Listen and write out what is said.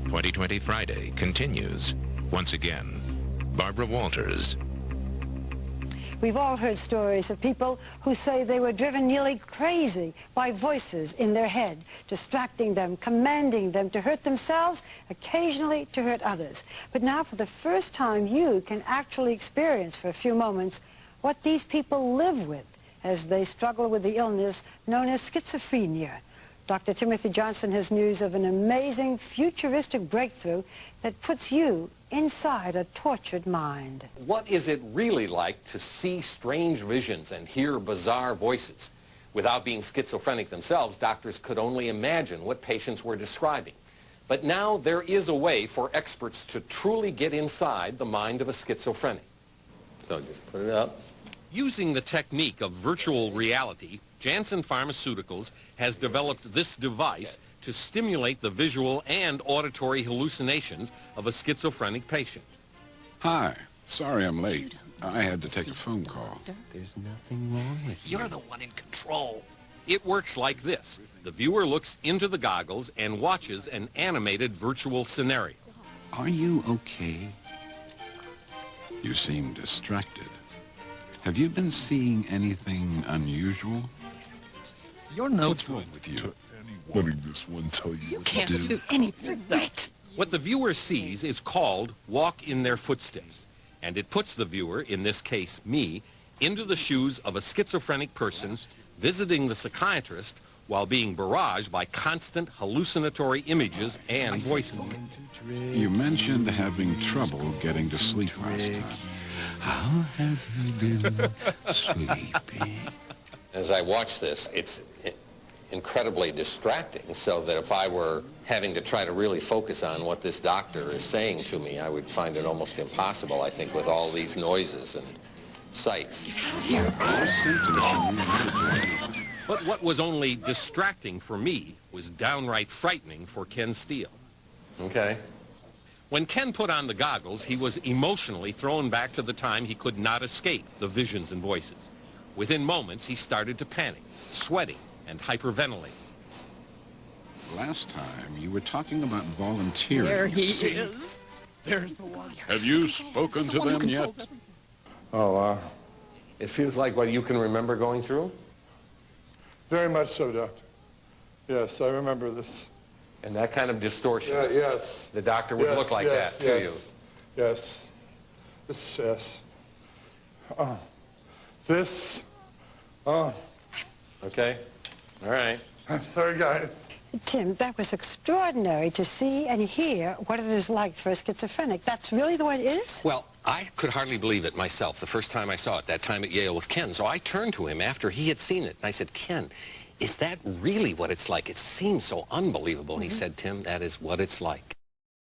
2020 Friday continues. Once again, Barbara Walters. We've all heard stories of people who say they were driven nearly crazy by voices in their head, distracting them, commanding them to hurt themselves, occasionally to hurt others. But now, for the first time, you can actually experience for a few moments what these people live with as they struggle with the illness known as schizophrenia. Dr. Timothy Johnson has news of an amazing futuristic breakthrough that puts you inside a tortured mind. What is it really like to see strange visions and hear bizarre voices? Without being schizophrenic themselves, doctors could only imagine what patients were describing. But now there is a way for experts to truly get inside the mind of a schizophrenic. So just put it up. Using the technique of virtual reality, Janssen Pharmaceuticals has developed this device to stimulate the visual and auditory hallucinations of a schizophrenic patient. Hi. Sorry I'm late. I had to take a phone call. There's nothing wrong with you. You're the one in control. It works like this. The viewer looks into the goggles and watches an animated virtual scenario. Are you okay? You seem distracted. Have you been seeing anything unusual? You're no... What's wrong with you? Letting this one tell you You what to can't do. do anything like that. What the viewer sees is called Walk in Their Footsteps, and it puts the viewer, in this case me, into the shoes of a schizophrenic person visiting the psychiatrist while being barraged by constant hallucinatory images and voices. You mentioned having trouble getting to sleep last time. How have you been sleeping? As I watch this, it's incredibly distracting, so that if I were having to try to really focus on what this doctor is saying to me, I would find it almost impossible, I think, with all these noises and sights. But what was only distracting for me was downright frightening for Ken Steele. Okay. When Ken put on the goggles, he was emotionally thrown back to the time he could not escape the visions and voices. Within moments, he started to panic, sweating, and hyperventilating. Last time, you were talking about volunteering. There he is. There's the one. Have you spoken to them yet? Oh, It feels like what you can remember going through? very much so, Doctor. Yes, I remember this. And that kind of distortion. Yeah, yes. The doctor would Yes, look like yes, that to yes, Yes. This, yes. This, you. Okay? All right. I'm sorry, guys. Tim, that was extraordinary to see and hear what it is like for a schizophrenic. That's really the way it is? Well, I could hardly believe it myself the first time I saw it, that time at Yale with Ken. So I turned to him after he had seen it, and I said, Ken, is that really what it's like? It seems so unbelievable. And he said, Tim, that is what it's like.